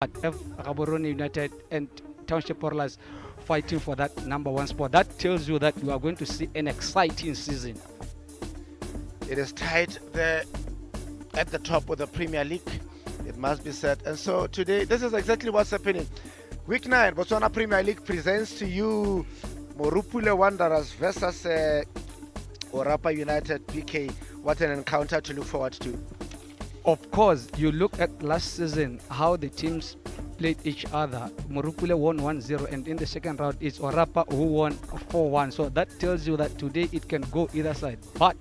But F Gaborone United and Township Orlas fighting for that number one spot. That tells you that you are going to see an exciting season. It is tight there at the top of the Premier League, it must be said. And so today, this is exactly what's happening. Week 9, Botswana Premier League presents to you Morupule Wanderers versus Orapa United. PK, what an encounter to look forward to. Of course, you look at last season how the teams played each other. Morupule won 1-0, and in the second round it's Orapa who won 4-1. So that tells you that today it can go either side. But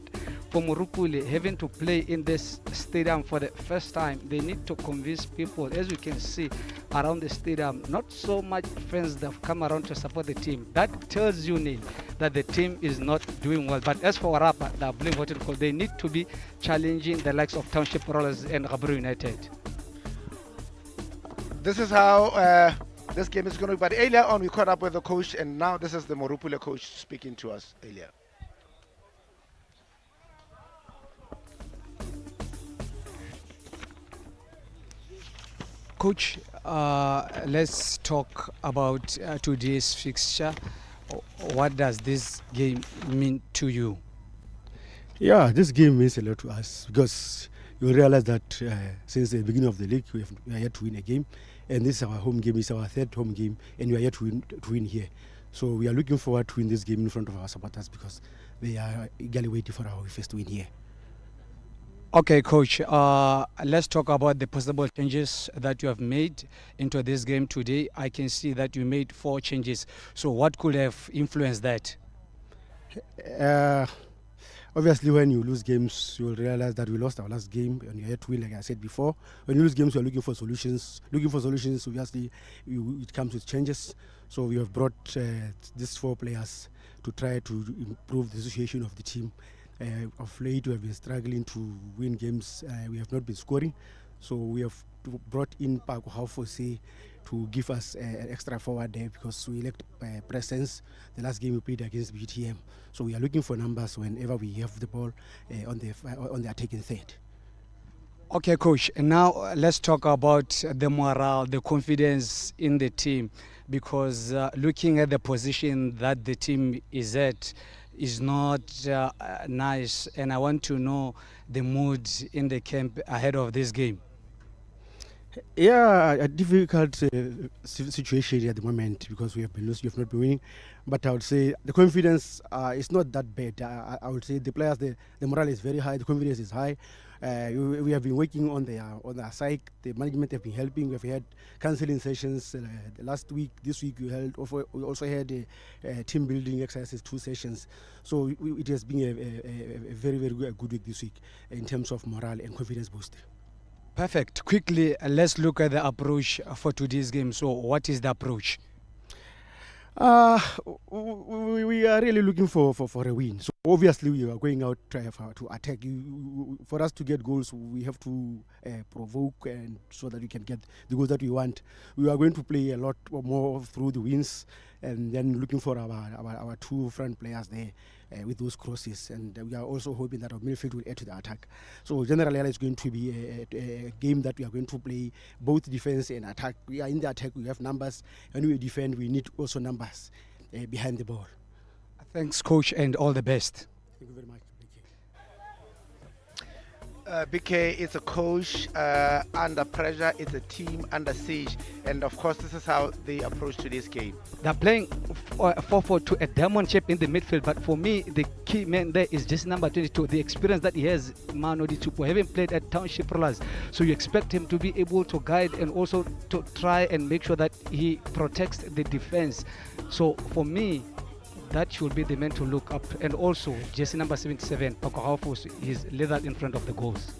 for Morupule, having to play in this stadium for the first time, they need to convince people. As you can see around the stadium, not so much fans that have come around to support the team. That tells you, Neil, that the team is not doing well. But as for Orapa, they are playing what it called, they need to be challenging the likes of Township Rollers and Gaborone United. This is how this game is going to be. But earlier on, we caught up with the coach, and now this is the Morupule coach speaking to us earlier. Coach, let's talk about today's fixture. What does this game mean to you? Yeah, this game means a lot to us because you realize that since the beginning of the league, we are yet to win a game, and this is our home game, it's our third home game, and we are yet to win here. So we are looking forward to win this game in front of our supporters because they are eagerly waiting for our first win here. Okay, Coach, let's talk about the possible changes that you have made into this game today. I can see that you made 4 changes. So what could have influenced that? Obviously, when you lose games, you will realize that we lost our last game and you had to win, like I said before. When you lose games, you are looking for solutions. Looking for solutions, obviously, it comes with changes. So we have brought these 4 players to try to improve the situation of the team. Of late, we have been struggling to win games. We have not been scoring. So we have brought in Paco Haufose to give us an extra forward there because we lacked presence the last game we played against BTM. So we are looking for numbers whenever we have the ball on the attacking third. Okay, Coach, and now let's talk about the morale, the confidence in the team, because looking at the position that the team is at is not nice, and I want to know the mood in the camp ahead of this game. Yeah, a difficult situation at the moment because we have been losing, we have not been winning. But I would say the confidence is not that bad. I would say the players, the morale is very high, the confidence is high. We have been working on their side. The management have been helping. We've had counseling sessions the last week. This week we also had team building exercises, 2 sessions. So it has been a very, very good week this week in terms of morale and confidence boost. Perfect. Quickly, let's look at the approach for today's game. So what is the approach? We are really looking for a win. So obviously we are going out to attack. For us to get goals, we have to provoke, and so that we can get the goals that we want. We are going to play a lot more through the wins, and then looking for our 2 front players there with those crosses. And we are also hoping that our midfield will add to the attack. So generally, it's going to be a game that we are going to play both defense and attack. We are in the attack, we have numbers, and we defend, we need also numbers behind the ball. Thanks, Coach, and all the best. Thank you very much. BK is a coach under pressure, it's a team under siege, and of course this is how they approach to this game. They're playing 4-4-2, a diamond shape in the midfield. But for me, the key man there is just number 22. The experience that he has, Manodi Tupo, having played at Township Rollers. So you expect him to be able to guide and also to try and make sure that he protects the defense. So for me, that should be the man to look up. And also, jersey number 77, Paco Haufose, is leathered in front of the goals.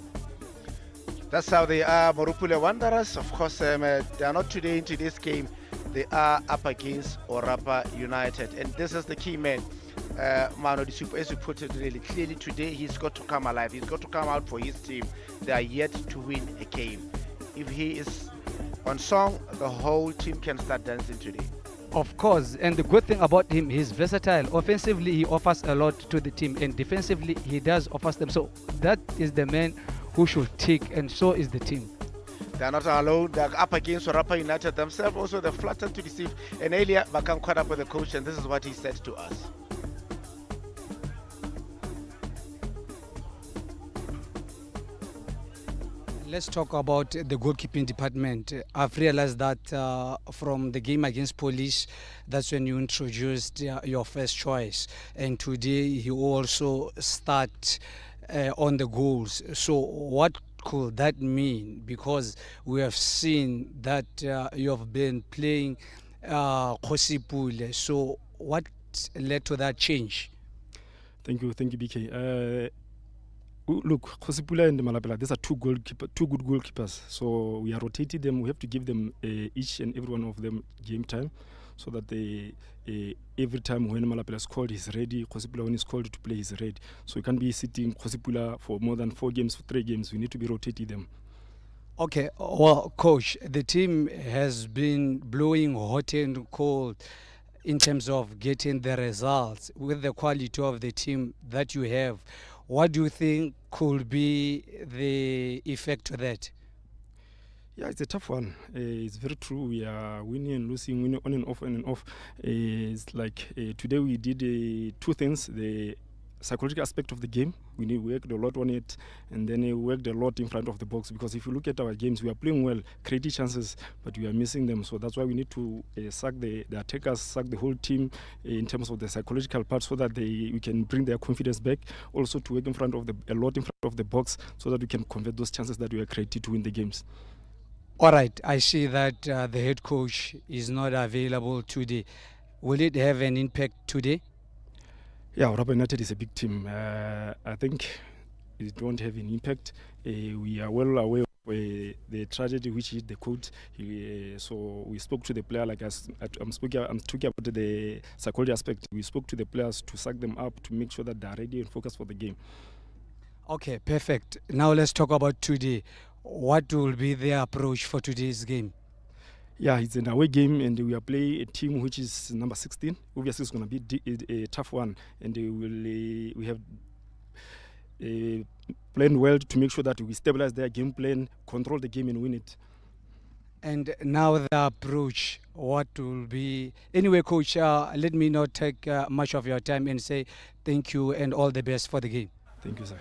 That's how they are, Morupule Wanderers. Of course, they are not today into this game. They are up against Orapa United. And this is the key man, Mano Disupo, as you put it really clearly today, he's got to come alive. He's got to come out for his team. They are yet to win a game. If he is on song, the whole team can start dancing today. Of course, and the good thing about him, he's versatile. Offensively, he offers a lot to the team, and defensively, he does offers them. So that is the man who should take, and so is the team. They are not alone. They are up against Orapa United themselves. Also, they're flattered to deceive. And earlier, Bakam caught up with the coach, and this is what he said to us. Let's talk about the goalkeeping department. I've realized that from the game against Police, that's when you introduced your first choice. And today you also start on the goals. So what could that mean? Because we have seen that you have been playing Morupule. So what led to that change? Thank you, BK. Look, Morupule and Malapela, these are two good goalkeepers. So we are rotating them. We have to give them each and every one of them game time, so that they every time when Malapela is called, he's ready. Morupule, when he's called to play, he's ready. So we can't be sitting Morupule for more than 4 games, for 3 games. We need to be rotating them. Okay, well, coach, the team has been blowing hot and cold in terms of getting the results. With the quality of the team that you have, what do you think could be the effect to that? Yeah, it's a tough one. It's very true. We are winning and losing, winning on and off, on and off. It's like today we did 2 things. The psychological aspect of the game, we worked a lot on it, and then we worked a lot in front of the box, because if you look at our games, we are playing well, creating chances, but we are missing them. So that's why we need to sack the attackers, sack the whole team in terms of the psychological part, so that we can bring their confidence back. Also to work a lot in front of the box, so that we can convert those chances that we are creating to win the games. All right, I see that the head coach is not available today. Will it have an impact today? Yeah, Orapa United is a big team. I think it won't have an impact. We are well aware of the tragedy which hit the coach. So we spoke to the player, like I'm talking about the psychology aspect. We spoke to the players to sack them up, to make sure that they are ready and focused for the game. Okay, perfect. Now let's talk about today. What will be the approach for today's game? Yeah, it's an away game, and we are playing a team which is number 16. Obviously, it's going to be a tough one, and we have planned well to make sure that we stabilize their game plan, control the game, and win it. And now the approach, what will be? Anyway, coach, let me not take much of your time and say thank you and all the best for the game. Thank you, sir.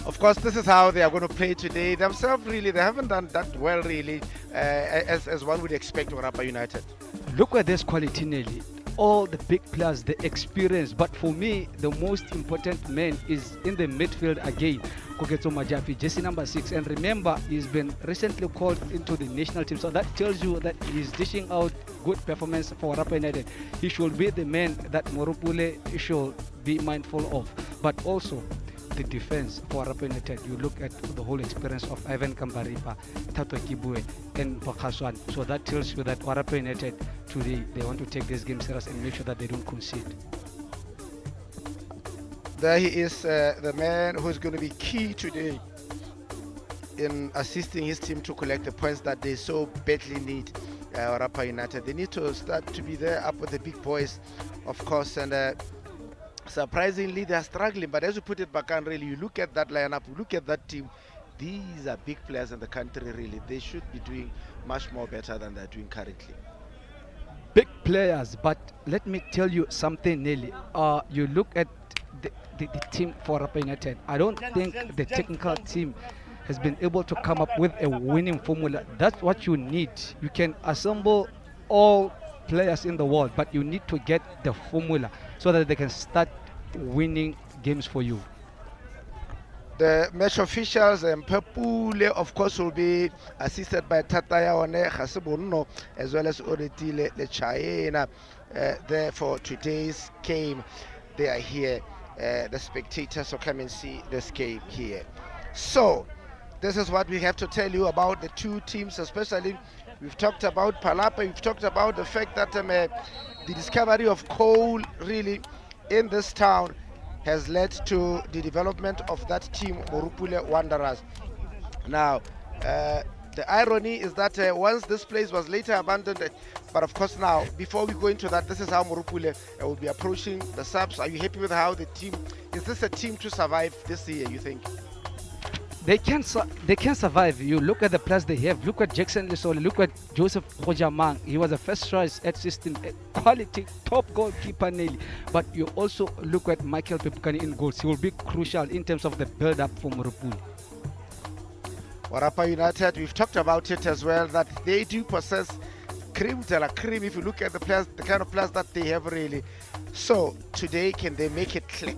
Of course, this is how they are going to play today. Themselves, really, they haven't done that well, really, as one would expect Orapa United. Look at this quality, Nelly. All the big players, the experience. But for me, the most important man is in the midfield again. Kogetso Majafi, jersey number 6. And remember, he's been recently called into the national team. So that tells you that he's dishing out good performance for Orapa United. He should be the man that Morupule should be mindful of. But also, the defense for Orapa United, you look at the whole experience of Ivan Kambaripa, Tato Kibue, and Bakaswan. So that tells you that Orapa United today, they want to take this game serious and make sure that they don't concede. There he is, the man who's going to be key today in assisting his team to collect the points that they so badly need. Orapa United, they need to start to be there up with the big boys, of course, and surprisingly, they are struggling. But as you put it back on, really, you look at that lineup, you look at that team, these are big players in the country, really. They should be doing much more better than they're doing currently. Big players, but let me tell you something, Nelly. You look at the team for Orapa United. I don't think the technical team has been able to come up with a winning formula. That's what you need. You can assemble all players in the world, but you need to get the formula so that they can start winning games for you. The match officials and Morupule, of course, will be assisted by Tataya One Hasibunno as well as Oretile Lechaena there for today's game. They are here. The spectators will come and see this game here. So, this is what we have to tell you about the two teams, especially. We've talked about Palapa, we've talked about the fact that the discovery of coal really in this town has led to the development of that team, Morupule Wanderers. Now, the irony is that once this place was later abandoned, but of course now, before we go into that, this is how Morupule will be approaching the subs. Are you happy with how the team, is this a team to survive this year, you think? they can survive. You look at the players they have. Look at Jackson Lesole. Look at Joseph Hojamang. He was a first choice at 16, a quality top goalkeeper, Nelly. But you also look at Michael Pepukani in goals. He will be crucial in terms of the build-up for Morupule. Orapa United, we've talked about it as well, that they do possess cream de la cream if you look at the players, the kind of players that they have really. So today, can they make it click?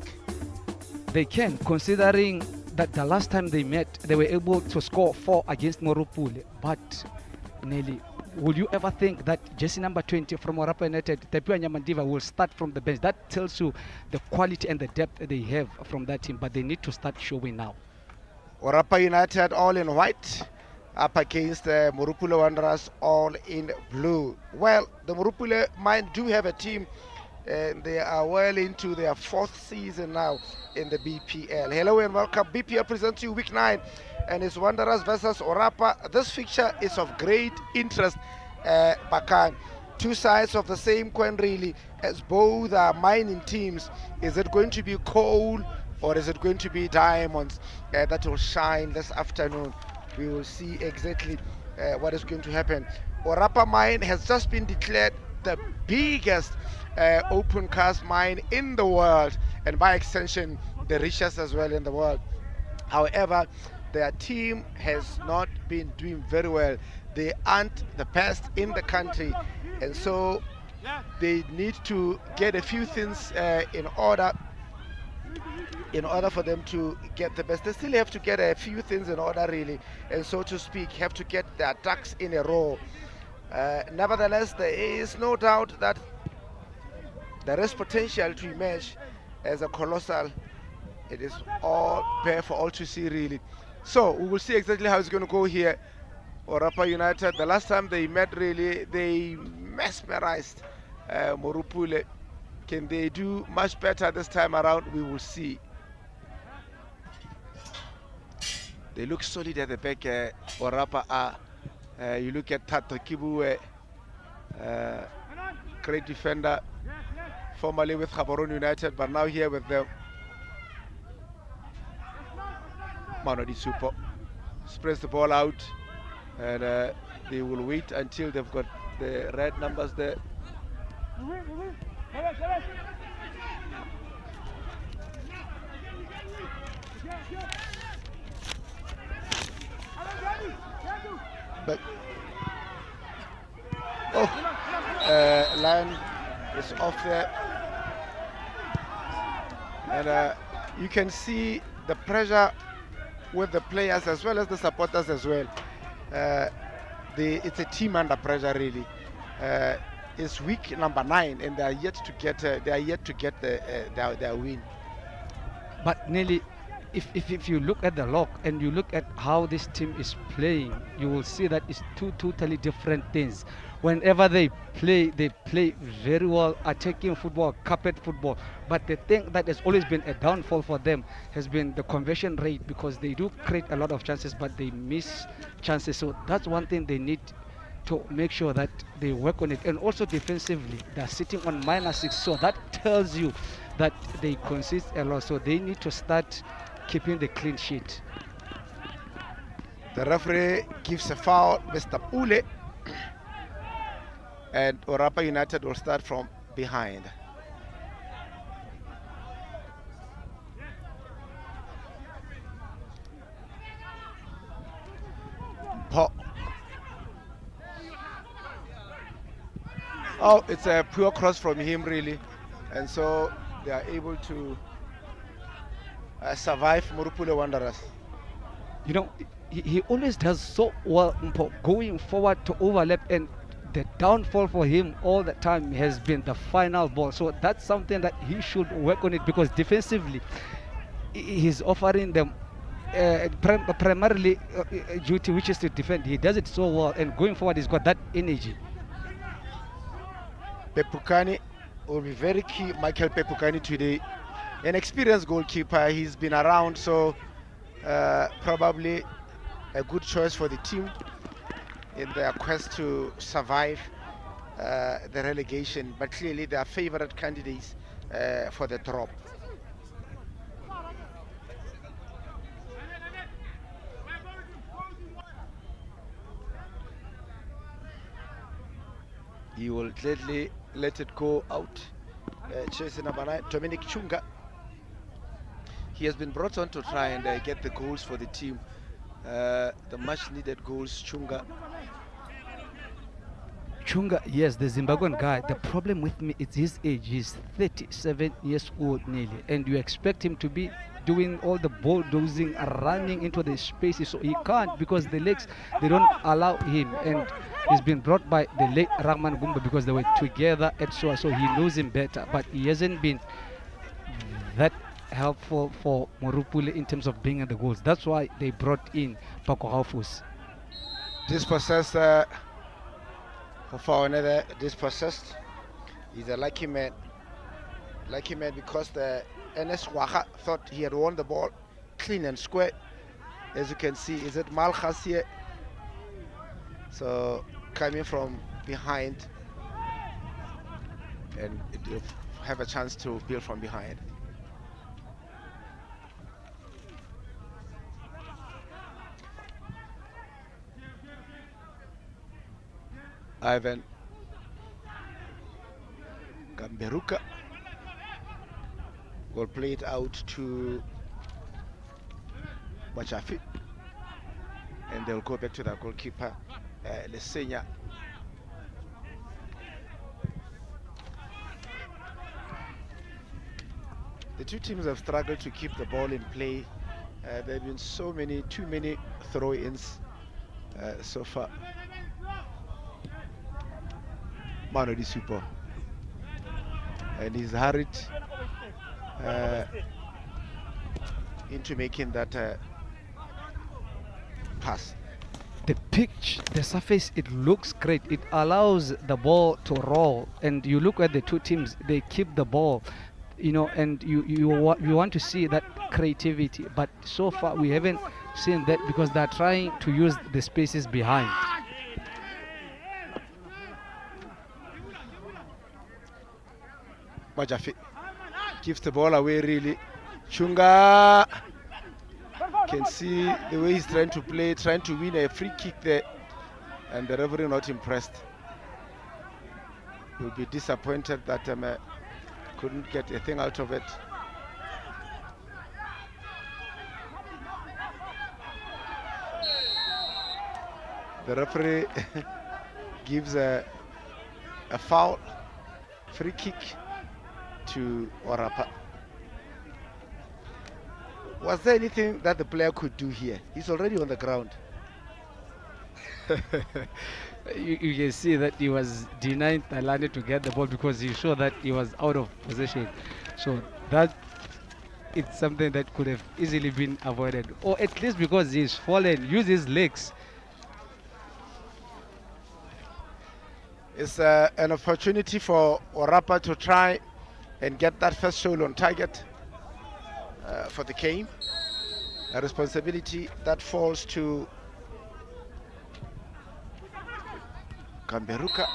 They can, considering that the last time they met, they were able to score 4 against Morupule. But, Nelly, would you ever think that jersey number 20 from Orapa United, Tapua Nyamandiva, will start from the bench? That tells you the quality and the depth they have from that team, but they need to start showing now. Orapa United all in white up against the Morupule Wanderers all in blue. Well, the Morupule Mine do have a team and they are well into their 4th season now in the BPL. Hello and welcome. BPL presents you week 9 and it's Wanderers versus Orapa. This fixture is of great interest, Bakan. Two sides of the same coin really, as both are mining teams. Is it going to be coal or is it going to be diamonds that will shine this afternoon? We will see exactly what is going to happen. Orapa Mine has just been declared the biggest open cast mine in the world, and by extension the richest as well in the world. However, their team has not been doing very well. They aren't the best in the country, and so they need to get a few things in order for them to get the best. They still have to get a few things in order really, and so to speak, have to get their ducks in a row. Nevertheless, there is no doubt that there is potential to emerge as a colossal. It is all bare for all to see really. So we will see exactly how it's going to go here. Orapa United, the last time they met really, they mesmerized Morupule. Can they do much better this time around? We will see. They look solid at the back. Orapa are. You look at Tato Kibu, great defender, formerly with Gaborone United, but now here with them. Manodi Supo spreads the ball out, and they will wait until they've got the red numbers there. But line is off there, and you can see the pressure with the players as well as the supporters as well. It's a team under pressure really. It's week number 9, and they are yet to get their win. But Nelly, if you look at the log and you look at how this team is playing, you will see that it's two totally different things. Whenever they play very well, attacking football, carpet football. But the thing that has always been a downfall for them has been the conversion rate, because they do create a lot of chances, but they miss chances. So that's one thing they need to make sure that they work on it. And also defensively, they're sitting on -6, so that tells you that they consist a lot. So they need to start keeping the clean sheet. The referee gives a foul, Mr. Pule, and Orapa United will start from behind. Oh, it's a pure cross from him really, and so they are able to survive Morupule Wanderers. You know, he always does so well going forward to overlap, and the downfall for him all the time has been the final ball. So that's something that he should work on it, because defensively he's offering them primarily duty, which is to defend. He does it so well, and going forward he's got that energy. Pepukani will be very key. Michael Pepukani today, an experienced goalkeeper. He's been around, so probably a good choice for the team in their quest to survive the relegation. But clearly they are favorite candidates for the drop. He will gladly let it go out. Jersey number 9, Dominic Chunga. He has been brought on to try and get the goals for the team. The much needed goals, Chunga. Chunga, yes, the Zimbabwean guy. The problem with me is his age. He's 37 years old nearly, and you expect him to be doing all the bulldozing, running into the spaces, so he can't because the legs, they don't allow him. And he's been brought by the late Rahman Gumba because they were together at SOA, so he knows him better, but he hasn't been that helpful for Morupule in terms of bringing the goals. That's why they brought in Paco Haufus. Dispossessed, dispossessed. He's a lucky man. Lucky man because the NS Waha thought he had won the ball clean and square. As you can see, is it Malchas here? So coming from behind, and it have a chance to build from behind. Ivan Gamberuka will play it out to Bachafi, and they'll go back to the goalkeeper, Lesenya. The two teams have struggled to keep the ball in play. There have been too many throw-ins so far. Mano di Super, and he's hurried into making that pass. The pitch, the surface, it looks great. It allows the ball to roll, and you look at the two teams, they keep the ball, you know, and you want to see that creativity, but so far we haven't seen that because they're trying to use the spaces behind. Majafi gives the ball away really. Chunga can see the way he's trying to play, trying to win a free kick there, and the referee not impressed. He'll be disappointed that couldn't get a thing out of it. The referee gives a foul, free kick to Orapa. Was there anything that the player could do here? He's already on the ground. You can see that he was denying Talane to get the ball because he saw that he was out of possession. So that it's something that could have easily been avoided, or at least because he's fallen, use his legs. It's an opportunity for Orapa to try and get that first shot on target for the game. A responsibility that falls to Gamberuka,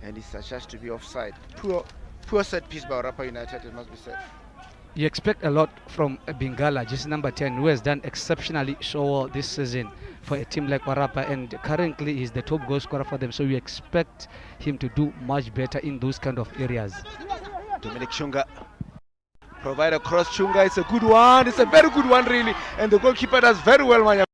and it's adjudged to be offside. Poor set piece by Orapa United, it must be said. You expect a lot from Bingala, just number 10, who has done exceptionally so well this season for a team like Orapa, and currently he's the top goal scorer for them, so you expect him to do much better in those kind of areas. Dominic Chunga provide a cross. Chunga, it's a good one, it's a very good one really, and the goalkeeper does very well, Manya.